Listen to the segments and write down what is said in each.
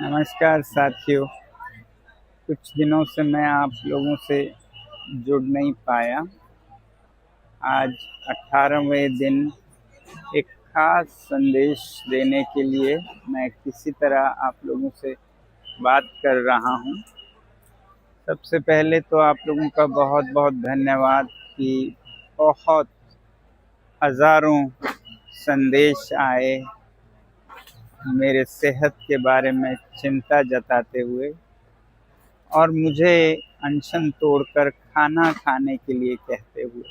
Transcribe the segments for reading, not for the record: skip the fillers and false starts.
नमस्कार साथियों। कुछ दिनों से मैं आप लोगों से जुड़ नहीं पाया। आज 18वें दिन एक खास संदेश देने के लिए मैं किसी तरह आप लोगों से बात कर रहा हूँ। सबसे पहले तो आप लोगों का बहुत बहुत धन्यवाद कि बहुत हज़ारों संदेश आए मेरे सेहत के बारे में चिंता जताते हुए और मुझे अनशन तोड़कर खाना खाने के लिए कहते हुए।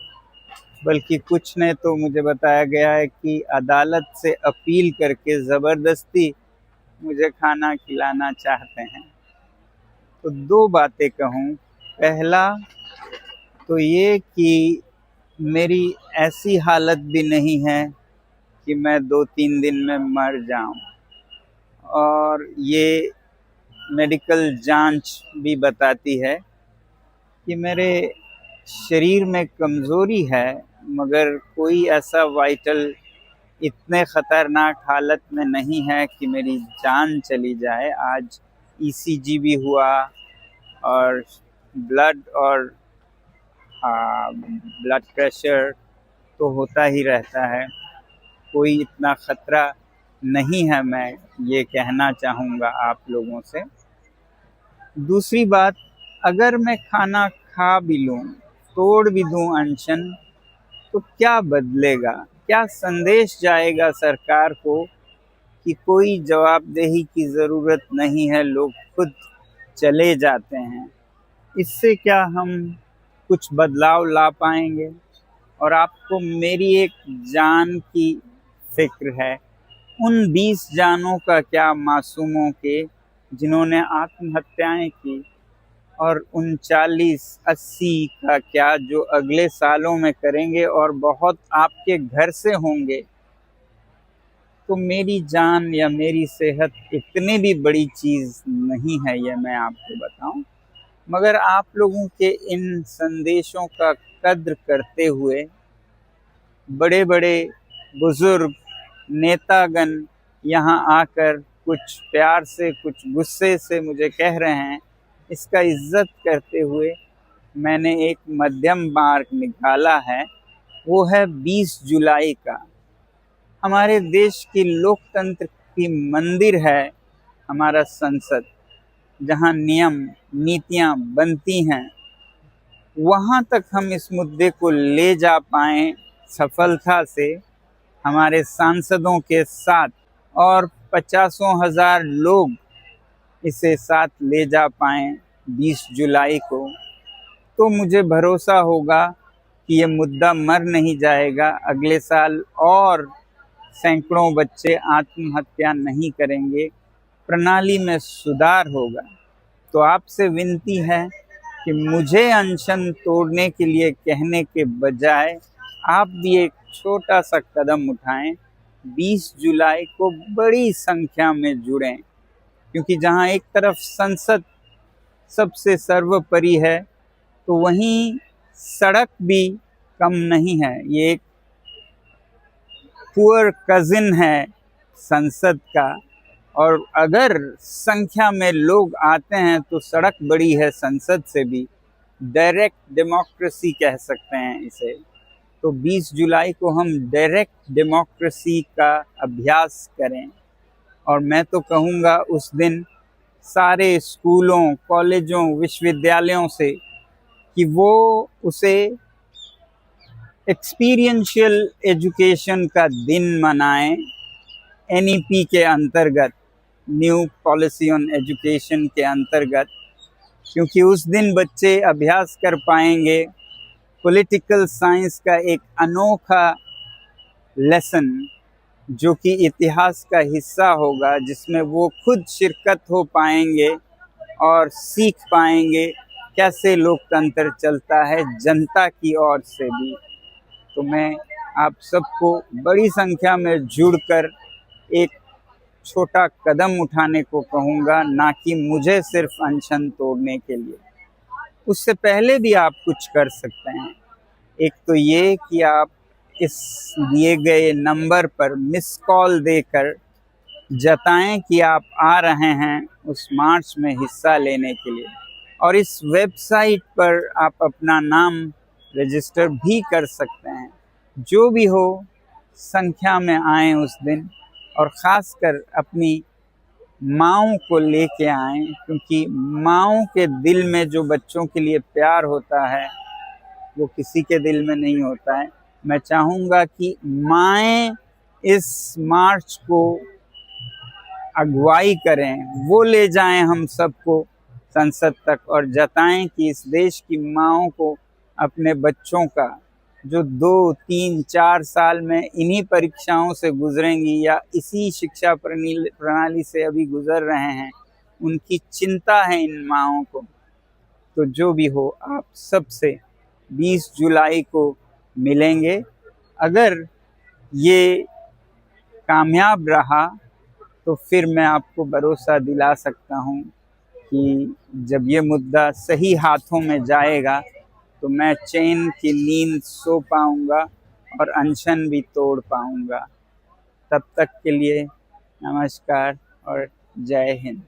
बल्कि कुछ ने तो मुझे बताया गया है कि अदालत से अपील करके ज़बरदस्ती मुझे खाना खिलाना चाहते हैं। तो दो बातें कहूँ। पहला तो ये कि मेरी ऐसी हालत भी नहीं है कि मैं 2-3 दिन में मर जाऊं, और ये मेडिकल जांच भी बताती है कि मेरे शरीर में कमज़ोरी है, मगर कोई ऐसा वाइटल इतने ख़तरनाक हालत में नहीं है कि मेरी जान चली जाए। आज ईसीजी भी हुआ और ब्लड प्रेशर तो होता ही रहता है। कोई इतना ख़तरा नहीं है, मैं ये कहना चाहूँगा आप लोगों से। दूसरी बात, अगर मैं खाना खा भी लूँ, तोड़ भी दूँ अनशन, तो क्या बदलेगा? क्या संदेश जाएगा सरकार को कि कोई जवाबदेही की ज़रूरत नहीं है, लोग खुद चले जाते हैं? इससे क्या हम कुछ बदलाव ला पाएंगे? और आपको मेरी एक जान की फिक्र है, उन 20 जानों का क्या, मासूमों के, जिन्होंने आत्महत्याएं की, और 39-80 का क्या जो अगले सालों में करेंगे, और बहुत आपके घर से होंगे। तो मेरी जान या मेरी सेहत इतनी भी बड़ी चीज़ नहीं है, ये मैं आपको बताऊं। मगर आप लोगों के इन संदेशों का कद्र करते हुए बड़े बड़े बुजुर्ग नेतागण यहाँ आकर कुछ प्यार से कुछ गुस्से से मुझे कह रहे हैं, इसका इज्जत करते हुए मैंने एक मध्यम मार्ग निकाला है। वो है 20 जुलाई का। हमारे देश की लोकतंत्र की मंदिर है हमारा संसद, जहाँ नियम नीतियाँ बनती हैं। वहाँ तक हम इस मुद्दे को ले जा पाएँ सफलता से हमारे सांसदों के साथ, और 50,000 लोग इसे साथ ले जा पाएँ 20 जुलाई को, तो मुझे भरोसा होगा कि ये मुद्दा मर नहीं जाएगा। अगले साल और सैकड़ों बच्चे आत्महत्या नहीं करेंगे, प्रणाली में सुधार होगा। तो आपसे विनती है कि मुझे अनशन तोड़ने के लिए कहने के बजाय आप भी एक छोटा सा कदम उठाएं, 20 जुलाई को बड़ी संख्या में जुड़ें। क्योंकि जहां एक तरफ संसद सबसे सर्वोपरि है, तो वहीं सड़क भी कम नहीं है। ये एक पुअर कजिन है संसद का, और अगर संख्या में लोग आते हैं तो सड़क बड़ी है संसद से भी। डायरेक्ट डेमोक्रेसी कह सकते हैं इसे। तो 20 जुलाई को हम डायरेक्ट डेमोक्रेसी का अभ्यास करें। और मैं तो कहूँगा उस दिन सारे स्कूलों, कॉलेजों, विश्वविद्यालयों से कि वो उसे एक्सपीरियंशियल एजुकेशन का दिन मनाएं, एनईपी के अंतर्गत, न्यू पॉलिसी ऑन एजुकेशन के अंतर्गत। क्योंकि उस दिन बच्चे अभ्यास कर पाएंगे पॉलिटिकल साइंस का एक अनोखा लेसन, जो कि इतिहास का हिस्सा होगा, जिसमें वो खुद शिरकत हो पाएंगे और सीख पाएंगे कैसे लोकतंत्र चलता है जनता की ओर से भी। तो मैं आप सबको बड़ी संख्या में जुड़कर एक छोटा कदम उठाने को कहूँगा, ना कि मुझे सिर्फ अनशन तोड़ने के लिए। उससे पहले भी आप कुछ कर सकते हैं। एक तो ये कि आप इस दिए गए नंबर पर मिस कॉल देकर जताएं कि आप आ रहे हैं उस मार्च में हिस्सा लेने के लिए। और इस वेबसाइट पर आप अपना नाम रजिस्टर भी कर सकते हैं। जो भी हो, संख्या में आएँ उस दिन, और ख़ासकर अपनी माँओं को लेके आएँ, क्योंकि माँओं के दिल में जो बच्चों के लिए प्यार होता है वो किसी के दिल में नहीं होता है। मैं चाहूँगा कि माएँ इस मार्च को अगुवाई करें, वो ले जाएं हम सबको संसद तक और जताएं कि इस देश की माँओं को अपने बच्चों का, जो 2, 3, 4 साल में इन्हीं परीक्षाओं से गुजरेंगी या इसी शिक्षा प्रणाली से अभी गुजर रहे हैं, उनकी चिंता है इन माँओं को। तो जो भी हो, आप सबसे 20 जुलाई को मिलेंगे। अगर ये कामयाब रहा तो फिर मैं आपको भरोसा दिला सकता हूँ कि जब ये मुद्दा सही हाथों में जाएगा तो मैं चैन की नींद सो पाऊँगा और अनशन भी तोड़ पाऊँगा। तब तक के लिए नमस्कार और जय हिंद।